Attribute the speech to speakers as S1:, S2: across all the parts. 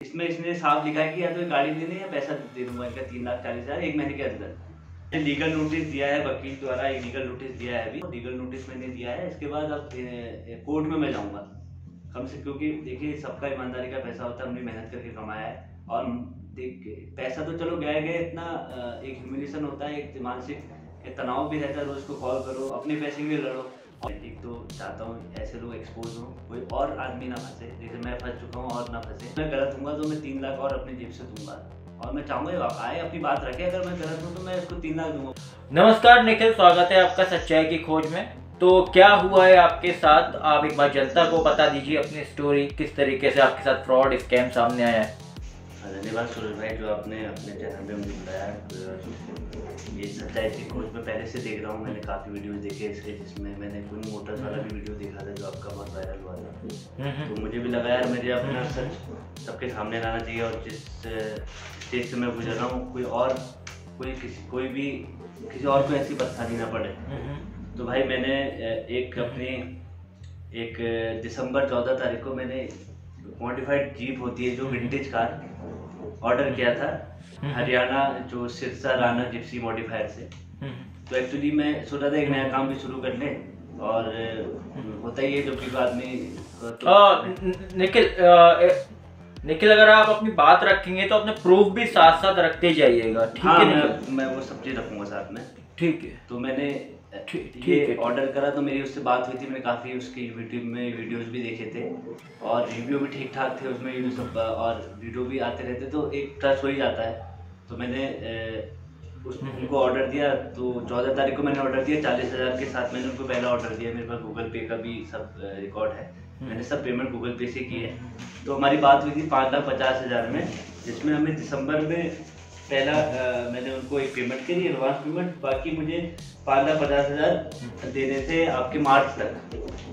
S1: इसमें इसने साफ लिखा है कि या तो गाड़ी लेने या पैसा दे दूंगा इनका 3,40,000 एक महीने के अंदर। लीगल नोटिस दिया है वकील द्वारा, एक लीगल नोटिस दिया है अभी, लीगल नोटिस मैंने दिया है। इसके बाद अब कोर्ट में मैं जाऊंगा कम से, क्योंकि देखिए सबका ईमानदारी का पैसा होता है, हमने मेहनत करके कमाया है। और देख पैसा तो चलो गया गया, इतना एक ह्यूमिलेशन होता है, एक मानसिक तनाव भी रहता है। रोज को कॉल करो, अपने पैसे के लिए लड़ो। और एक तो चाहता हूँ ऐसे लोग एक्सपोज हो, कोई और आदमी ना फंसे जैसे मैं फंस चुका हूँ और ना फंसे। मैं गलत हूँ तो मैं 3 लाख और अपनी जेब से दूंगा, और मैं चाहूँगा आए अपनी बात रखे। अगर मैं गलत हूँ तो मैं इसको 3 लाख दूंगा।
S2: नमस्कार निखिल, स्वागत है आपका सच्चाई की खोज में। तो क्या हुआ है आपके साथ, आप एक बार जनता को बता दीजिए अपनी स्टोरी, किस तरीके से आपके साथ फ्रॉड स्कैम सामने आया है।
S1: धन्यवाद सूरज भाई जो आपने अपने चैनल पे मुझे बुलाया। ये सच्चाई की खोज में पहले से देख रहा हूँ, मैंने काफ़ी वीडियोस देखे इसके, जिसमें मैंने कोई मोटर्स वाला भी वीडियो देखा था जो आपका बहुत वायरल हुआ था। तो मुझे भी लगा यार मुझे अपना सच सबके सामने लाना चाहिए। और जिस स्टेज से मैं गुजर रहा हूँ किसी और को ऐसी परेशानी ना पड़े। तो भाई मैंने एक दिसंबर 14 तारीख को मैंने मॉडिफाइड जीप होती है जो विंटेज कार ऑर्डर किया था हरियाणा, जो सिरसा राणा जिप्सी मॉडिफायर से। तो एक्चुअली मैं सोचा था एक नया काम भी शुरू कर ले, और होता ही है जो कि आदमी
S2: निखिल अगर आप अपनी बात रखेंगे तो अपने प्रूफ भी साथ साथ रखते जाइएगा, ठीक है?
S1: मैं वो सब चीज़ रखूँगा साथ में,
S2: ठीक है।
S1: तो मैंने ये ऑर्डर करा, तो मेरी उससे बात हुई थी, मैंने काफ़ी उसके यूट्यूब में वीडियोस भी देखे थे और रिव्यू भी ठीक ठाक थे उसमें, यूट्यूब सब और वीडियो भी आते रहते, तो एक ट्रस्ट हो ही जाता है। तो मैंने उनको ऑर्डर दिया। तो 14 तारीख को मैंने ऑर्डर दिया 40,000 के साथ। मैंने उनको पहला ऑर्डर दिया, मेरे पास गूगल पे का भी सब रिकॉर्ड है, मैंने सब पेमेंट गूगल पे से की है। तो हमारी बात हुई थी 5,50,000 में, जिसमें हमें दिसंबर में पहला मैंने उनको एक पेमेंट करी, एडवांस पेमेंट। बाकी मुझे 5,50,000 देने थे आपके मार्च तक,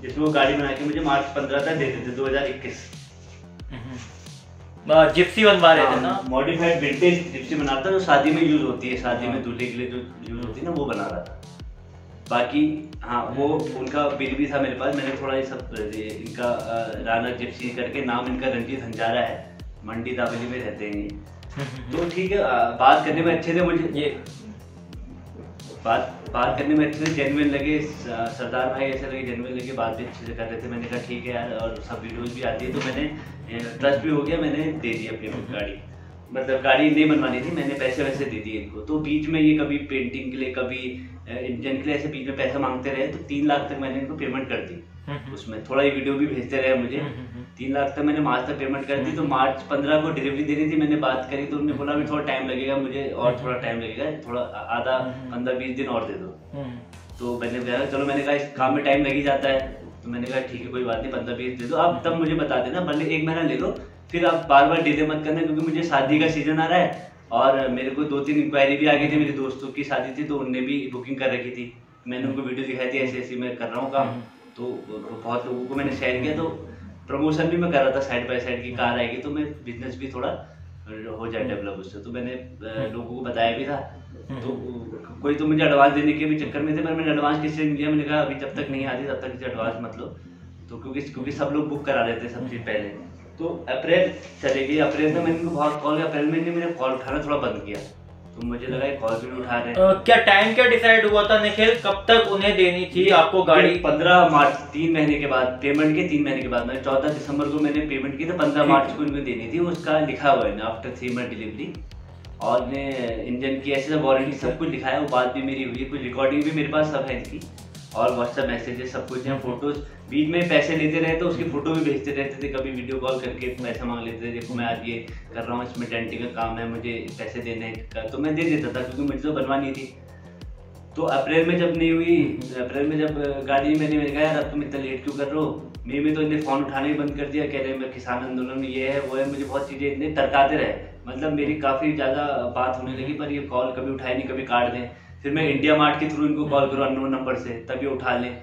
S1: जिसमें वो गाड़ी बना के मुझे मार्च 15 तक दे देते 2021।
S2: जिप्सी बनवा रहे थे ना,
S1: मॉडिफाइड विंटेज जिप्सी बनाता जो शादी में यूज होती है, शादी में दूल्हे के लिए जो यूज होती है ना, वो बना रहा था। बाकी हाँ, वो उनका बिल भी था मेरे पास। मैंने थोड़ा ये सब इनका राणा जिप्सी करके नाम इनका रंजीत हंजारा है, मंडी दावली में रहते हैं। तो ठीक है, बात करने में अच्छे थे, मुझे ये बात करने में अच्छे से जेन्युइन लगे। सरदार भाई ऐसे लगे जेन्युइन लगे, बात भी अच्छे से कर रहे थे। मैंने कहा ठीक है यार, और सब वीडियोस भी आती है, तो मैंने ट्रस्ट भी हो गया, मैंने दे दी अपनी गाड़ी। मतलब गाड़ी नहीं बनवानी थी, मैंने पैसे वैसे दे दिए इनको। तो बीच में ये कभी पेंटिंग के लिए, कभी इंजन के लिए ऐसे बीच में पैसे मांगते रहे, तो 3 लाख तक मैंने इनको पेमेंट कर दी। उसमें थोड़ा ये वीडियो भी भेजते रहे मुझे। 3 लाख तक मैंने मार्च तक पेमेंट कर दी। तो मार्च 15 को डिलीवरी देनी थी, मैंने बात करी तो उन्होंने बोला अभी थोड़ा टाइम लगेगा मुझे, और थोड़ा टाइम लगेगा, थोड़ा आधा 15-20 दिन और दे दो। तो मैंने कहा चलो, मैंने कहा इस काम में टाइम लग ही जाता है, तो मैंने कहा ठीक है कोई बात नहीं, 15-20 दे दो आप, तब मुझे बता देना, भले 1 महीना ले लो, फिर आप बार बार डिले मत करना, क्योंकि मुझे शादी का सीजन आ रहा है। और मेरे को 2-3 इंक्वायरी भी आ गई थी, मेरे दोस्तों की शादी थी तो उनने भी बुकिंग कर रखी थी। मैंने उनको वीडियो दिखाई थी ऐसे ऐसे मैं कर रहा हूँ काम, तो बहुत लोगों को मैंने शेयर किया। तो प्रमोशन भी मैं कर रहा था साइड बाय साइड की, कार आएगी तो मैं बिजनेस भी थोड़ा हो जाए डेवलप उससे, तो मैंने लोगों को बताया भी था। तो कोई तो मुझे एडवांस देने के भी चक्कर में थे, पर मैंने एडवांस किसी ने दिया, मैंने कहा अभी जब तक नहीं आती तब तक किसी एडवांस मत लो। तो क्योंकि सब लोग बुक करा लेते सब चीज़ पहले। तो अप्रैल चले गई, अप्रैल में मैंने इनको बहुत कॉल किया, अप्रैल में मैंने कॉल उठाना थोड़ा बंद किया, तो मुझे लगा कॉल भी नहीं उठा रहे।
S2: क्या टाइम क्या डिसाइड हुआ था निखिल, कब तक उन्हें देनी थी आपको गाड़ी?
S1: 15 मार्च, 3 महीने के बाद, पेमेंट के 3 महीने के बाद। मैं 14 दिसंबर को मैंने पेमेंट की तो 15 मार्च को इनको देनी थी। उसका लिखा हुआ है आफ्टर 3 मंथ डिलीवरी, और ने इंजन की ऐसे वारंटी सब कुछ लिखा है। वो बात भी मेरी हुई है, कुछ रिकॉर्डिंग भी मेरे पास सब है इनकी, और व्हाट्सएप मैसेजेस सब कुछ हैं, फोटोज। बीच में पैसे लेते रहे तो उसकी फोटो भी भेजते रहते थे, कभी वीडियो कॉल करके पैसा मांग लेते थे, देखो मैं आज ये कर रहा हूँ, इसमें डेंटिंग का काम है, मुझे पैसे देने का, तो मैं दे देता था क्योंकि मुझे तो बनवानी थी। तो अप्रैल में जब नहीं हुई, अप्रैल में जब गाड़ी मैंने कहा यार अब तुम इतना लेट क्यों कर रहे हो, मई में तो इन्हें फ़ोन उठाने ही बंद कर दिया, कह रहे मैं किसान आंदोलन में ये है वो है, मुझे बहुत चीज़ें इतने तड़काते रहे। मतलब मेरी काफ़ी ज़्यादा बात होने लगी, पर ये कॉल कभी उठाए नहीं, कभी काट दें। फिर मैं इंडिया मार्ट के थ्रू इनको कॉल करूँ अननोन नंबर से, तब ये उठा लें।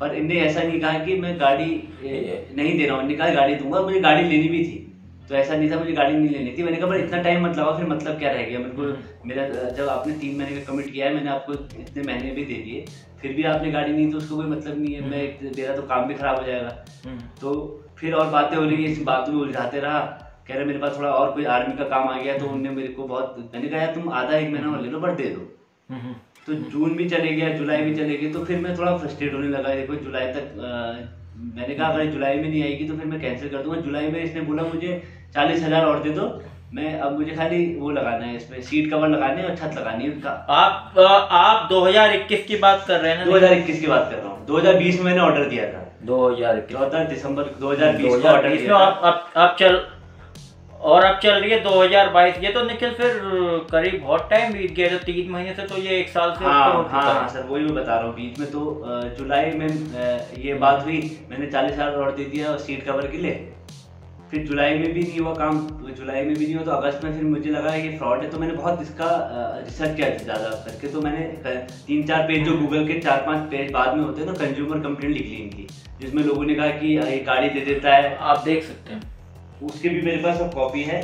S1: पर इनने ऐसा नहीं कहा कि मैं गाड़ी नहीं दे रहा हूँ, इन्होंने कहा गाड़ी दूंगा, मुझे गाड़ी लेनी भी थी। तो ऐसा नहीं था मुझे गाड़ी नहीं लेनी थी। मैंने कहा पर इतना टाइम मत लगाओ, फिर मतलब क्या रह गया मेरे को। मेरा जब आपने 3 महीने का कमिट किया है, मैंने आपको इतने महीने भी दे दिए, फिर भी आपने गाड़ी नहीं, तो उसको कोई मतलब नहीं है। मैं दे रहा तो काम भी खराब हो जाएगा। तो फिर और बातें हो रही है, इस बातों में उलझाते रहा, कह रहे मेरे पास थोड़ा और कोई आर्मी का काम आ गया, तो उनने मेरे को बहुत, मैंने कहा यार तुम आधा 1 महीना और ले लो, बट दे दो। तो जून भी चले गया, जुलाई भी चले गए, तो फिर मैं थोड़ा फ्रस्ट्रेट होने लगा। देखो जुलाई तक मैंने कहा अगर जुलाई में नहीं आएगी तो फिर मैं कैंसिल कर दूंगा। जुलाई में इसने बोला मुझे 40,000 और दे दो, मैं अब मुझे खाली वो लगाना है, इसमें सीट कवर लगाने और छत लगानी है उसका।
S2: आप 2021 की बात कर रहे हैं ना?
S1: 2021 की बात कर रहा हूँ। 2020 में मैंने ऑर्डर दिया था,
S2: 2021
S1: 14 दिसंबर 2020 को ऑर्डर दिया था।
S2: अब चल रही है 2022। ये तो निखिल फिर करीब बहुत टाइम बीत गया, तो 3 महीने से, तो ये 1 साल से ऊपर हो चुका है।
S1: हाँ सर, वही मैं बता रहा हूँ। बीच में तो जुलाई में ये बात हुई, मैंने 40,000 और दे दिया सीट कवर के लिए। फिर जुलाई में भी नहीं हुआ काम, जुलाई में भी नहीं हुआ, तो अगस्त में फिर मुझे लगा कि फ्रॉड है। तो मैंने बहुत इसका रिसर्च किया ज़्यादा करके, तो मैंने 3-4 पेज जो गूगल के 4-5 पेज बाद में होते हैं, तो कंज्यूमर कंप्लेंट लिख ली इनकी, जिसमें लोगों ने कहा कि ये गाड़ी दे देता है।
S2: आप देख सकते हैं,
S1: उसकी भी मेरे पास कॉपी है।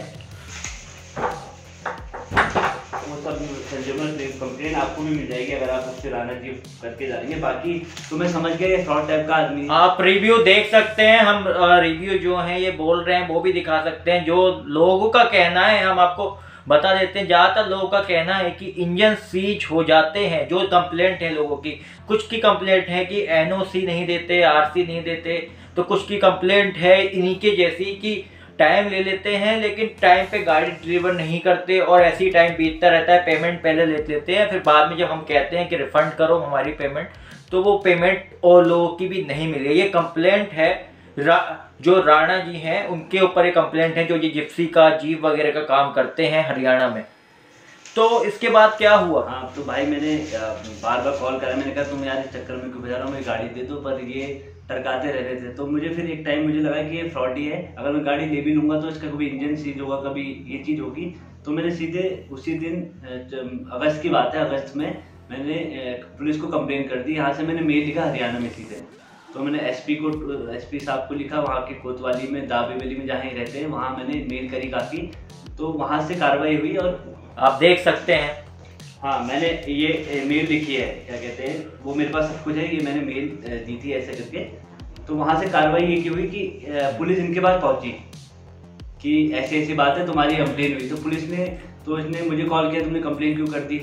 S1: वो सब कंज्यूमर कंप्लेंट आपको भी मिल जाएगी अगर आप उससे राणा जी करके जाएंगे। बाकी तो मैं समझ गया ये फ्रॉड टाइप का आदमी है।
S2: आप रिव्यू देख सकते हैं, हम रिव्यू जो है ये बोल रहे हैं वो भी दिखा सकते हैं। जो लोगों का कहना है हम आपको बता देते हैं। ज़्यादातर लोगों का कहना है कि इंजन सीज हो जाते हैं। जो कंप्लेंट है लोगों की, कुछ की कंप्लेंट है कि NOC नहीं देते, RC नहीं देते, तो कुछ की कंप्लेंट है इन्हीं के जैसी कि टाइम ले लेते हैं लेकिन टाइम पे गाड़ी डिलीवर नहीं करते, और ऐसी टाइम बीतता रहता है। पेमेंट पहले ले लेते हैं, फिर बाद में जब हम कहते हैं कि रिफंड करो हमारी पेमेंट, तो वो पेमेंट और लोगों की भी नहीं मिली। ये कंप्लेंट है जो राणा जी हैं उनके ऊपर ये कंप्लेंट है, जो ये जिप्सी का, जीप वगैरह का काम करते हैं हरियाणा में। तो इसके बाद क्या हुआ?
S1: हाँ, तो भाई मैंने बार बार कॉल करा, मैंने कहा तुम यार इस चक्कर में क्यों बजा रहा हूँ, मैं गाड़ी दे दो, पर ये टरकाते रह रहे थे। तो मुझे फिर एक टाइम मुझे लगा कि ये फ्रॉड ही है। अगर मैं गाड़ी ले भी लूँगा तो इसका कभी इंजन सीज होगा, कभी ये चीज़ होगी। तो मैंने सीधे उसी दिन अगस्त की बात है, अगस्त में मैंने पुलिस को कंप्लेन कर दी। यहाँ से मैंने मेल लिखा हरियाणा में सीधे। तो मैंने SP साहब को लिखा, वहाँ के कोतवाली में, दाबेवली में जहाँ ही रहते हैं, वहाँ मैंने मेल करी काफ़ी। तो वहाँ से कार्रवाई हुई और
S2: आप देख सकते हैं।
S1: हाँ, मैंने ये मेल लिखी है, क्या कहते हैं वो, मेरे पास सब कुछ है, ये मैंने मेल दी थी ऐसे करके। तो वहाँ से कार्रवाई ये की हुई कि पुलिस इनके पास पहुँची कि ऐसी ऐसी बात है, तुम्हारी कंप्लेन हुई। तो पुलिस ने, तो इसने मुझे कॉल किया, तुमने कंप्लेन क्यों कर दी?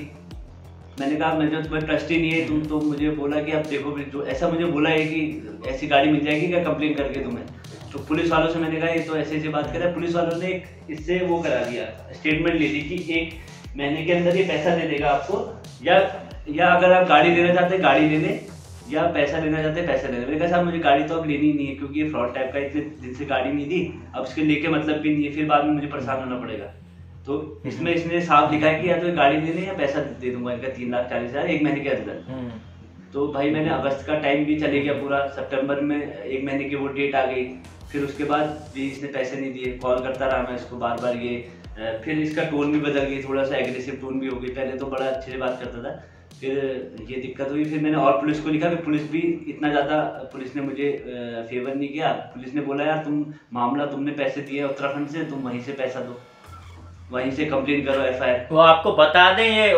S1: मैंने कहा मुझे तुम्हें ट्रस्ट ही नहीं है। तुम तो मुझे बोला कि अब देखो, जो ऐसा मुझे बोला है कि ऐसी गाड़ी मिल जाएगी क्या कंप्लेन करके तुम्हें? तो पुलिस वालों से मैंने कहा ये तो ऐसे ऐसी बात कर रहा है। पुलिस वालों ने इससे वो करा दिया, स्टेटमेंट ले ली कि 1 महीने के अंदर ये पैसा दे देगा आपको, या अगर आप गाड़ी लेना चाहते हैं गाड़ी ले लें, या पैसा लेना चाहते हैं पैसा ले लें। मैंने कहा साहब मुझे गाड़ी तो अब लेनी नहीं है, क्योंकि ये फ्रॉड टाइप का, इतने दिन से गाड़ी नहीं दी, अब इसके लेके मतलब भी नहीं है, फिर बाद में मुझे परेशान होना पड़ेगा। तो इसमें इसने साफ लिखा है कि या तो गाड़ी ले लें या पैसा दे दूंगा इनका 3,40,000 1 महीने के अंदर। तो भाई मैंने अगस्त का टाइम भी चले गया पूरा, सितंबर में 1 महीने की वो डेट आ गई। फिर उसके बाद भी इसने पैसे नहीं दिए, कॉल करता रहा मैं इसको बार बार। ये फिर इसका टोन भी बदल गई, थोड़ा सा एग्रेसिव टोन भी हो गई। पहले तो बड़ा अच्छे से बात करता था, फिर ये दिक्कत हुई। फिर मैंने और पुलिस को लिखा, फिर पुलिस भी इतना ज़्यादा, पुलिस ने मुझे फेवर नहीं किया। पुलिस ने बोला यार तुम मामला, तुमने पैसे दिए उत्तराखंड से, तुम वहीं से पैसा दो, वहीं से कंप्लेन करो, FIR।
S2: तो आपको बता दें ये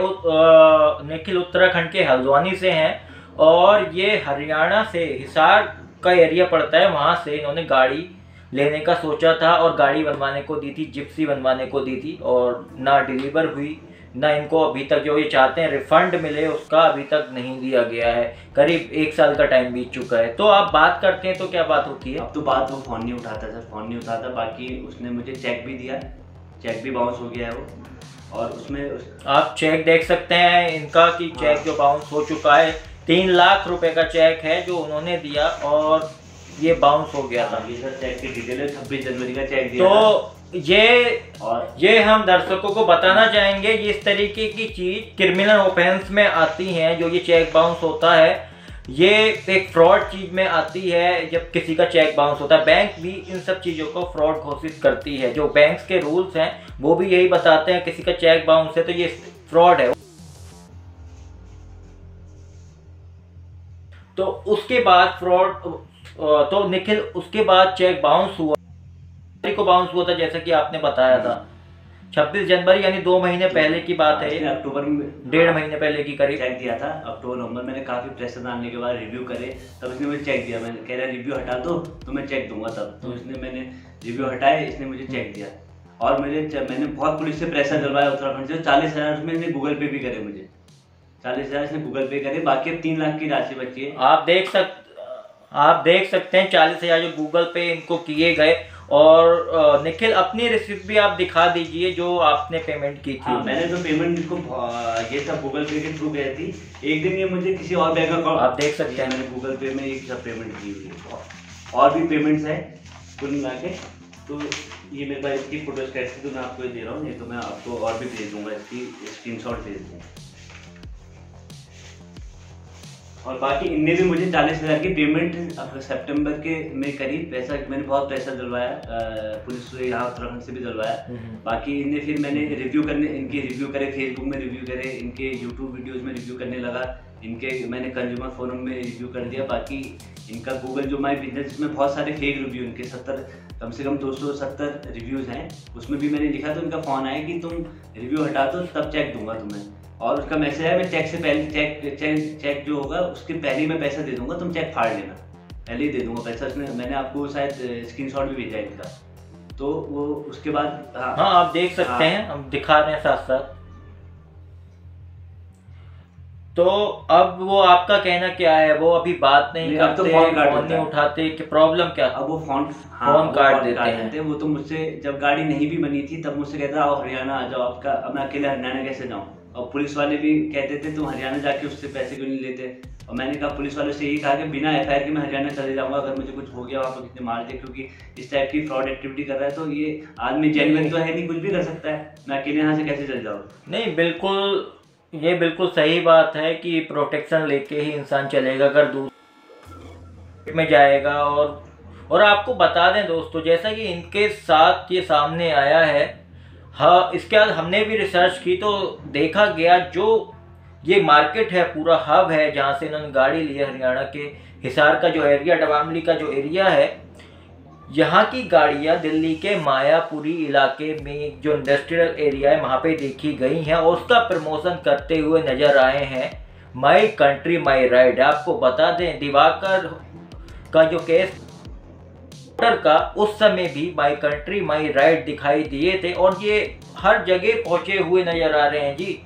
S2: निखिल उत्तराखंड के हल्द्वानी से हैं, और ये हरियाणा से हिसार का एरिया पड़ता है, वहाँ से इन्होंने गाड़ी लेने का सोचा था और गाड़ी बनवाने को दी थी, जिप्सी बनवाने को दी थी, और ना डिलीवर हुई, ना इनको अभी तक जो ये चाहते हैं रिफंड मिले उसका अभी तक नहीं दिया गया है। करीब 1 साल का टाइम बीत चुका है। तो आप बात करते हैं तो क्या बात होती है?
S1: अब तो बात, वो फ़ोन नहीं उठाता सर, फ़ोन नहीं उठाता। बाकी उसने मुझे चेक भी दिया, चेक भी बाउंस हो गया है वो, और उसमें
S2: आप चेक देख सकते हैं इनका कि चेक जो बाउंस हो चुका है। 3 लाख रुपए का चेक है जो उन्होंने दिया और ये बाउंस हो गया था।
S1: ये सर चेक की डिटेल है, 26 जनवरी का चेक दिया
S2: तो ये हम दर्शकों को बताना चाहेंगे, ये इस तरीके की चीज क्रिमिनल ऑफेंस में आती है। जो ये चेक बाउंस होता है ये एक फ्रॉड चीज में आती है। जब किसी का चेक बाउंस होता है, बैंक भी इन सब चीजों को फ्रॉड घोषित करती है। जो बैंक्स के रूल्स हैं वो भी यही बताते हैं, किसी का चेक बाउंस है तो ये फ्रॉड है। तो उसके बाद तो निखिल उसके बाद चेक बाउंस हुआ को बाउंस हुआ था, जैसा कि आपने बताया था 26 जनवरी, यानी 2 महीने पहले की बात है।
S1: अक्टूबर में
S2: 1.5 महीने पहले की करीब
S1: चेक दिया था। अक्टूबर नवंबर मैंने काफी प्रेशर डालने के बाद रिव्यू करे, तब इसने मुझे चेक दिया। मैंने कह रहा रिव्यू हटा दो तो मैं चेक दूंगा तब। तो इसने, मैंने रिव्यू हटाए, इसने मुझे चेक दिया। और मैंने बहुत पुलिस से प्रेशर डलवाया उत्तराखंड से। 40,000 मैंने गूगल पे भी करे, मुझे 40,000 इसने गूगल पे करे, बाकी अब 3 लाख की राशि बची है।
S2: आप देख सकते हैं 40,000 जो गूगल पे इनको किए गए। और निखिल अपनी रिसिप्ट भी आप दिखा दीजिए जो आपने पेमेंट की थी।
S1: हाँ, मैंने तो पेमेंट इसको ये सब गूगल पे के थ्रू गई थी। एक दिन ये मुझे किसी और बैंक अकाउंट,
S2: आप देख सकते हैं
S1: मैंने गूगल पे में एक सब पेमेंट की हुई है, और भी पेमेंट्स है कुल मिला के। तो ये मेरे पास इसकी फोटो स्टेट थी, तो मैं आपको दे रहा हूँ, नहीं तो मैं आपको और भी भेज दूंगा, इसकी स्क्रीनशॉट भेज दूँगा। और बाकी इनने भी मुझे 40,000 की पेमेंट सितंबर के में करी। पैसा मैंने बहुत पैसा दिलवाया, पुलिस से यहाँ उत्तराखंड से भी दिलवाया। बाकी इनने फिर मैंने इनकी रिव्यू करे, फेसबुक में रिव्यू करे, इनके यूट्यूब वीडियोस में रिव्यू करने लगा, इनके मैंने कंज्यूमर फोरम में रिव्यू कर दिया। बाकी इनका गूगल जो माई बिजनेस में बहुत सारे फेक रिव्यू, इनके 70 कम से कम 270 रिव्यूज़ हैं, उसमें भी मैंने लिखा तो इनका फ़ोन आया कि तुम रिव्यू हटा दो तब चेक दूंगा तुम्हें। और उसका मैसेज है, मैं चेक से पहले चेक जो होगा उसके पहले ही मैं पैसा दे दूंगा, तुम चेक फाड़ लेना, पहले ही दे दूंगा पैसा। उसने मैंने आपको शायद स्क्रीनशॉट भी भेजा है इनका, तो वो उसके बाद
S2: हाँ आप देख सकते हैं, हम दिखा रहे हैं साथ साथ। तो अब वो आपका कहना क्या है, वो अभी बात नहीं करते,
S1: तो फोन
S2: नहीं उठाते कि प्रॉब्लम क्या?
S1: अब वो फोन
S2: काट देते हैं।
S1: वो तो मुझसे जब गाड़ी नहीं भी बनी थी तब मुझसे कहता आओ हरियाणा आ जाओ आपका, अब मैं अकेले हरियाणा कैसे जाऊँ। और पुलिस वाले भी कहते थे तुम हरियाणा जाके उससे पैसे क्यों नहीं लेते। और मैंने कहा पुलिस वालों से यही कहा कि बिना FIR के मैं हरियाणा चले जाऊंगा, अगर मुझे कुछ हो गया वहाँ पर कितने मार दे, क्योंकि इस टाइप की फ्रॉड एक्टिविटी कर रहा है। तो ये आदमी जेन्युइन तो है नहीं, कुछ भी कर सकता है, मैं अकेले यहाँ से कैसे चल जाऊँ।
S2: नहीं बिल्कुल, ये बिल्कुल सही बात है कि प्रोटेक्शन लेके ही इंसान चलेगा अगर दूर में जाएगा। और आपको बता दें दोस्तों, जैसा कि इनके साथ ये सामने आया है, हाँ इसके बाद हमने भी रिसर्च की तो देखा गया जो ये मार्केट है, पूरा हब है जहाँ से इन्होंने गाड़ी ली है, हरियाणा के हिसार का जो एरिया, डबामली का जो एरिया है, यहाँ की गाड़ियाँ दिल्ली के मायापुरी इलाके में जो इंडस्ट्रियल एरिया है वहाँ पे देखी गई हैं और उसका प्रमोशन करते हुए नजर आए हैं माई कंट्री माई राइड। आपको बता दें दिवाकर का जो केस का, उस समय भी माई कंट्री माई राइड दिखाई दिए थे और ये हर जगह पहुंचे हुए नजर आ रहे हैं जी।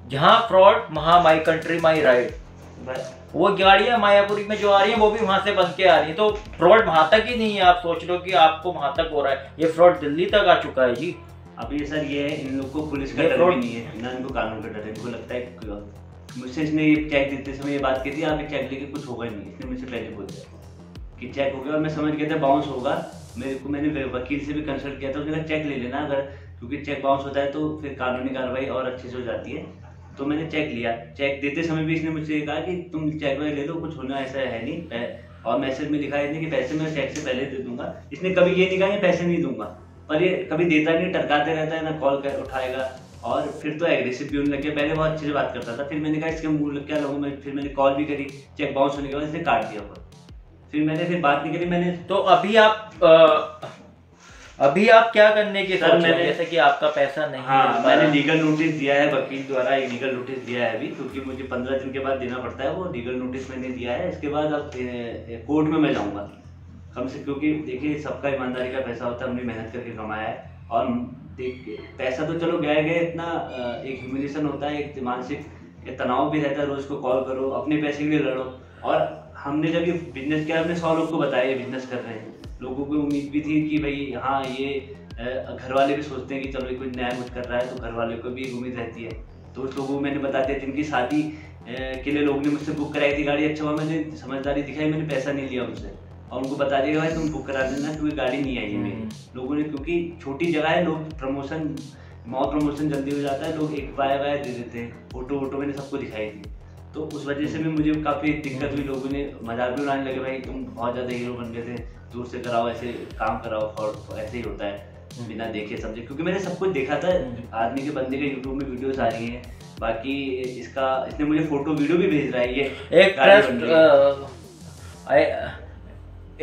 S2: जहां फ्रॉड वहां माई कंट्री माई राइड। वो गाड़ियां मायापुरी में जो आ रही हैं वो भी वहां से बन के आ रही हैं, तो फ्रॉड वहां तक ही नहीं है। आप सोच लो कि आपको वहां तक हो रहा है, ये फ्रॉड दिल्ली तक आ चुका है जी।
S1: अब ये सर ये है, इन लोग को पुलिस का डर भी नहीं है ना, इनको कानून का डर है। इनको लगता है कि मुझसे इसने ये चेक देते समय ये बात की थी, आप चेक लेके कुछ होगा नहीं, इसने मुझसे पहले बोल दिया कि चेक हो गया। और मैं समझ गया था बाउंस होगा, मैंने वकील से भी कंसल्ट किया था, उसने कहा चेक ले लेना, अगर क्योंकि चेक बाउंस होता है तो फिर कानूनी कार्रवाई और अच्छे से हो जाती है। तो मैंने चेक लिया, चेक देते समय भी इसने मुझसे कहा कि तुम चेक में ले लो, कुछ होना ऐसा है नहीं। और मैसेज में लिखा है कि पैसे मैं चेक से पहले दे दूंगा। इसने कभी ये नहीं कहा पैसे नहीं दूंगा, पर ये कभी देता नहीं, टरकाते रहता है, ना कॉल उठाएगा। और फिर तो एग्रेसिव भी होने लग गया, पहले बहुत अच्छे से बात करता था, फिर मैंने कहा इसके मुँह क्या लगूँ मैं, फिर मैंने कॉल भी करी, चेक बाउंस होने के बाद इसने काट दिया। फिर मैंने बात नहीं करी मैंने।
S2: तो अभी आप क्या करने की सोच रहे हैं, जैसे कि आपका पैसा नहीं
S1: है? मैंने लीगल नोटिस दिया है, वकील द्वारा एक लीगल नोटिस दिया है अभी, क्योंकि मुझे 15 दिन के बाद देना पड़ता है, वो लीगल नोटिस मैंने दिया है। इसके बाद अब कोर्ट में मैं जाऊंगा कम से, क्योंकि देखिए सबका ईमानदारी का पैसा होता है, हमने मेहनत करके कमाया है। और देखिए पैसा तो चलो गया गया, इतना एक ह्यूमिलेशन होता है, एक मानसिक तनाव भी रहता है, रोज को कॉल करो, अपने पैसे के लिए लड़ो। और हमने जब ये बिजनेस किया, हमने 100 लोग को बताया ये बिजनेस कर रहे हैं, लोगों को उम्मीद भी थी कि भाई हाँ ये घर वाले भी सोचते हैं कि चलो कोई नया कुछ कर रहा है, तो घर वाले को भी एक उम्मीद रहती है। तो उस लोगों को मैंने बता दिया जिनकी शादी के लिए लोगों ने मुझसे बुक कराई थी गाड़ी। अच्छा हुआ मैंने समझदारी दिखाई, मैंने पैसा नहीं लिया उनसे और उनको बता दिया भाई तुम बुक करा देना, क्योंकि गाड़ी नहीं आई है मेरी। लोगों ने, क्योंकि छोटी जगह है, लोग प्रमोशन जल्दी हो जाता है, लोग एक बाय दे देते हैं, फोटो मैंने सबको दिखाई थी। तो उस वजह से भी मुझे काफ़ी दिक्कत हुई, लोगों ने मजाक भी उड़ाने लगे, भाई तुम बहुत ज़्यादा हीरो बन गए थे, दूर से कराओ, ऐसे काम कराओ, फ्रॉड ऐसे ही होता है बिना देखे समझे। क्योंकि मैंने सब कुछ देखा था, आदमी के बंदे के यूट्यूब में वीडियोस आ रही हैं। बाकी इसने मुझे फोटो वीडियो भी भेज रहा है। ये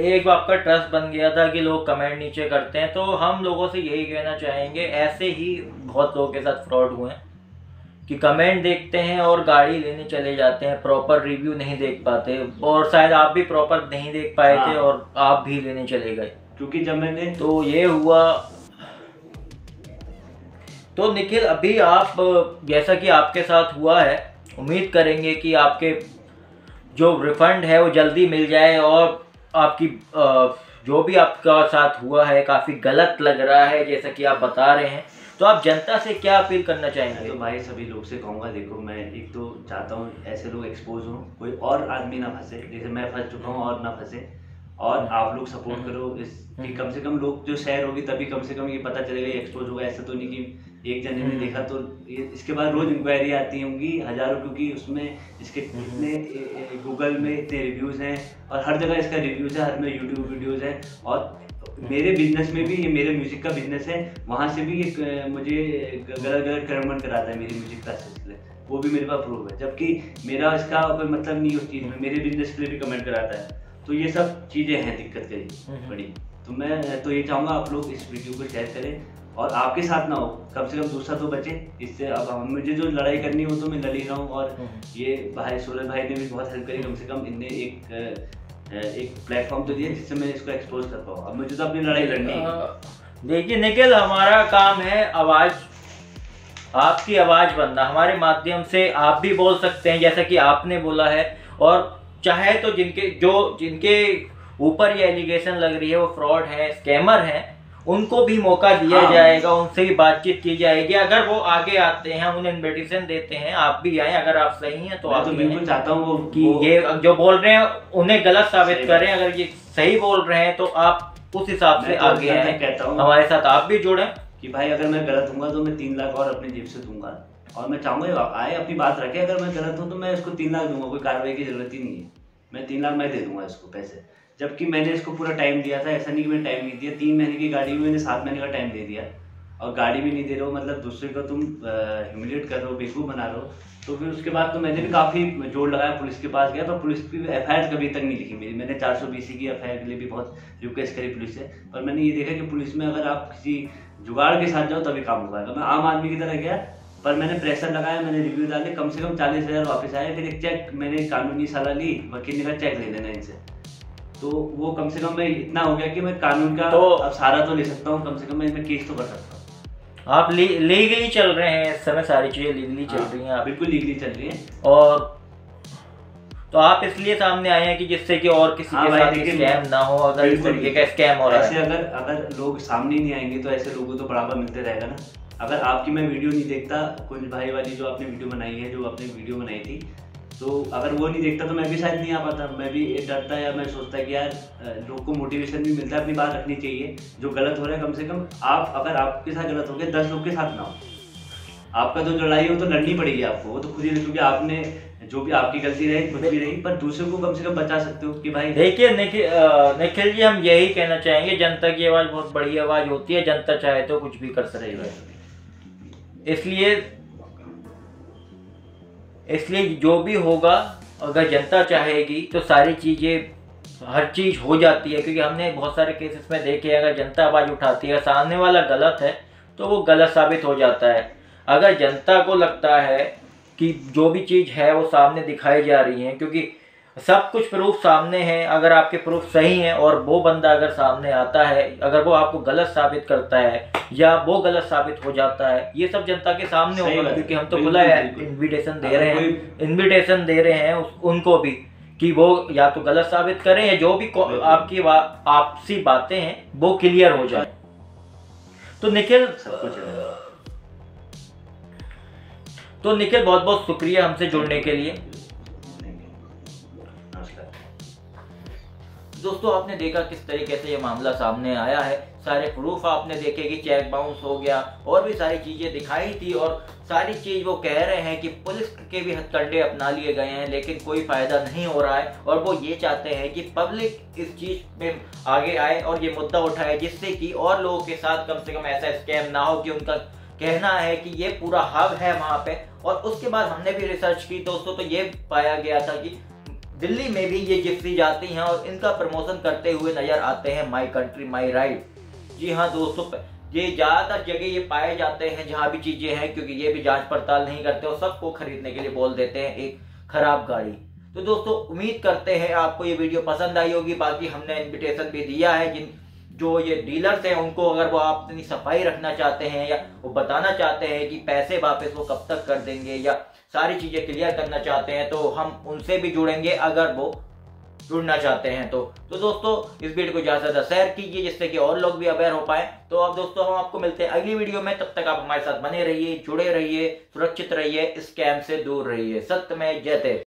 S2: एक आपका ट्रस्ट बन गया था कि लोग कमेंट नीचे करते हैं, तो हम लोगों से यही कहना चाहेंगे, ऐसे ही बहुत लोगों के साथ फ्रॉड हुए हैं कि कमेंट देखते हैं और गाड़ी लेने चले जाते हैं, प्रॉपर रिव्यू नहीं देख पाते। और शायद आप भी प्रॉपर नहीं देख पाए थे और आप भी लेने चले गए,
S1: क्योंकि जब मैंने
S2: तो ये हुआ। तो निखिल, अभी आप जैसा कि आपके साथ हुआ है, उम्मीद करेंगे कि आपके जो रिफंड है वो जल्दी मिल जाए, और आपकी जो भी आपका साथ हुआ है काफ़ी गलत लग रहा है जैसा कि आप बता रहे हैं, तो आप जनता से क्या अपील करना चाहेंगे?
S1: तो भाई सभी लोग से कहूँगा, देखो मैं एक तो चाहता हूँ ऐसे लोग एक्सपोज हों, कोई और आदमी ना फंसे, जैसे मैं फंस चुका हूँ और ना फंसे। और आप लोग सपोर्ट करो इस कि कम से कम लोग जो शेयर होगी तभी कम से कम ये पता चलेगा, ये एक्सपोज होगा। ऐसा तो नहीं कि एक जने ने देखा तो इसके बाद रोज इंक्वायरी आती होंगी हजारों, क्योंकि उसमें इसके इतने गूगल में इतने रिव्यूज़ हैं और हर जगह इसका रिव्यूज़ है, हर में यूट्यूब वीडियोज़ हैं। और मेरे बिजनेस में भी, ये मेरे म्यूजिक का बिजनेस है, वहाँ से भी एक मुझे गलत गलत कमेंट कराता है मेरी म्यूजिक का सिलसिले, वो भी मेरे पास प्रूफ है, जबकि मेरा इसका कोई मतलब नहीं उस चीज़ में, मेरे बिजनेस के लिए भी कमेंट कराता है। तो ये सब चीज़ें हैं दिक्कत करी बड़ी। तो मैं तो ये चाहूँगा आप लोग इस वीडियो को शेयर करें और आपके साथ ना हो, कम से कम दूसरा तो बचे इससे। अब मुझे जो लड़ाई करनी हो तो मैं लड़ ही रहा हूँ, और ये भाई सूरज भाई ने भी बहुत हेल्प करी, कम से कम इनने एक प्लेटफॉर्म तो दिया जिससे मैं इसको एक्सपोज कर पाऊँ। अब मुझे तो अपनी लड़ाई लड़नी है।
S2: देखिए निखिल, हमारा काम है आवाज़, आपकी आवाज़ बनना, हमारे माध्यम से आप भी बोल सकते हैं जैसा कि आपने बोला है, और चाहे तो जिनके ऊपर ये एलिगेशन लग रही है वो फ्रॉड है, स्कैमर हैं, उनको भी मौका दिया जाएगा, उनसे भी बातचीत की जाएगी। अगर वो आगे आते हैं, हम उन्हें इन्विटेशन देते हैं, आप भी आए, अगर आप सही हैं तो आप
S1: तो बिल्कुल चाहता हूँ
S2: कि ये जो बोल रहे हैं उन्हें गलत साबित करें, अगर ये सही बोल रहे हैं तो आप उस हिसाब से आगे आए, हमारे साथ आप भी जुड़े
S1: कि भाई अगर मैं गलत हूँ तो मैं 3 लाख और अपनी जेब से दूंगा, और मैं चाहूँगा आए अपनी बात रखे। अगर मैं गलत हूँ तो मैं इसको 3 लाख दूंगा, कोई कार्रवाई की जरूरत ही नहीं है, मैं 3 लाख मैं दे दूंगा इसको पैसे, जबकि मैंने इसको पूरा टाइम दिया था। ऐसा नहीं कि मैंने टाइम नहीं दिया, 3 महीने की गाड़ी में मैंने 7 महीने का टाइम दे दिया, और गाड़ी भी नहीं दे रहे हो, मतलब दूसरे को तुम ह्यूमिलेट कर रहे हो, बेवकूफ़ बना रहे हो। तो फिर उसके बाद तो मैंने भी काफ़ी जोर लगाया, पुलिस के पास गया, पर पुलिस की FIR कभी तक नहीं लिखी मेरी। मैंने 420 की FIR के लिए भी बहुत रिक्वेस्ट करी पुलिस से, पर मैंने ये देखा कि पुलिस में अगर आप किसी जुगाड़ के साथ जाओ तभी काम होगा। मैं आम आदमी की तरह गया, पर मैंने प्रेशर लगाया, मैंने रिव्यू डाले, कम से कम 40,000 वापस आए। फिर एक चेक मैंने कानूनी सलाह ली, वकील ने कहा चेक ले लेना इनसे, तो वो कम से कम मैं इतना हो गया कि मैं कानून का तो अब सहारा तो ले सकता हूँ, कम से कम मैं इसमें केस तो कर सकता हूँ।
S2: आप लीगली चल रहे हैं इस समय, सारी चीज़ें लीगली चल रही हैं,
S1: बिल्कुल लीगली चल रही हैं।
S2: और तो आप इसलिए सामने आए हैं कि जिससे कि और किसी के साथ स्कैम ना हो, अगर इस तरीके का स्कैम हो रहा है।
S1: ऐसे अगर लोग सामने नहीं आएंगे तो ऐसे लोगों को तो बढ़ावा मिलते रहेगा ना। अगर आपकी मैं वीडियो नहीं देखता, कुछ भाई वाली जो आपने वीडियो बनाई है, जो आपने वीडियो बनाई थी, तो अगर वो नहीं देखता तो मैं भी शायद नहीं आ पाता। मैं भी डरता, या मैं सोचता कि यार लोग को मोटिवेशन भी मिलता है, अपनी बात रखनी चाहिए। जो गलत हो रहा है, कम से कम आप, अगर आपके साथ गलत हो गया, 10 लोग के साथ ना हो, आपका जो लड़ाई हो तो लड़नी पड़ेगी आपको, वो तो खुद ही, क्योंकि आपने जो भी आपकी गलती रही, कुछ भी रही, पर दूसरे को कम से कम बचा सकते हो कि भाई।
S2: देखिए निखिल जी, हम यही कहना चाहेंगे, जनता की आवाज़ बहुत बड़ी आवाज़ होती है, जनता चाहे तो कुछ भी कर सकती है। इसलिए जो भी होगा, अगर जनता चाहेगी तो सारी चीज़ें, हर चीज़ हो जाती है, क्योंकि हमने बहुत सारे केसेस में देखे, अगर जनता आवाज़ उठाती है, सामने वाला गलत है तो वो गलत साबित हो जाता है। अगर जनता को लगता है कि जो भी चीज़ है वो सामने दिखाई जा रही है, क्योंकि सब कुछ प्रूफ सामने है, अगर आपके प्रूफ सही हैं और वो बंदा अगर सामने आता है, अगर वो आपको गलत साबित करता है या वो गलत साबित हो जाता है, ये सब जनता के सामने होगा, क्योंकि हम तो खुला है इन्विटेशन दे रहे हैं उनको भी कि वो या तो गलत साबित करें, या जो भी आपकी आपसी बातें हैं वो क्लियर हो जाए। तो निखिल बहुत बहुत शुक्रिया हमसे जुड़ने के लिए। दोस्तों, आपने देखा किस तरीके से ये मामला सामने आया है, सारे प्रूफ आपने देखे कि चेक बाउंस हो गया, और भी सारी चीज़ें दिखाई थी, और सारी चीज़ वो कह रहे हैं कि पुलिस के भी हथकंडे अपना लिए गए हैं, लेकिन कोई फ़ायदा नहीं हो रहा है। और वो ये चाहते हैं कि पब्लिक इस चीज़ में आगे आए और ये मुद्दा उठाए, जिससे कि और लोगों के साथ कम से कम ऐसा स्कैम ना हो, कि उनका कहना है कि ये पूरा हब है वहाँ पे। और उसके बाद हमने भी रिसर्च की दोस्तों, तो ये पाया गया था कि दिल्ली में भी ये जिप्सी जाती हैं और इनका प्रमोशन करते हुए नजर आते हैं, माई कंट्री माई राइट। जी हाँ दोस्तों, ये ज़्यादातर जगह ये पाए जाते हैं जहाँ भी चीज़ें हैं, क्योंकि ये भी जांच पड़ताल नहीं करते और सबको खरीदने के लिए बोल देते हैं एक खराब गाड़ी। तो दोस्तों, उम्मीद करते हैं आपको ये वीडियो पसंद आई होगी। बाकी हमने इन्विटेशन भी दिया है जो ये डीलर्स हैं उनको अगर वो अपनी सफाई रखना चाहते हैं या वो बताना चाहते हैं कि पैसे वापस वो कब तक कर देंगे या सारी चीजें क्लियर करना चाहते हैं, तो हम उनसे भी जुड़ेंगे अगर वो जुड़ना चाहते हैं तो दोस्तों इस वीडियो को ज्यादा से ज्यादा शेयर कीजिए जिससे कि और लोग भी अवेयर हो पाए। तो अब दोस्तों हम आपको मिलते हैं अगली वीडियो में, तब तक आप हमारे साथ बने रहिए, जुड़े रहिए, सुरक्षित रहिए, स्कैम से दूर रहिए। सत्य में जयते।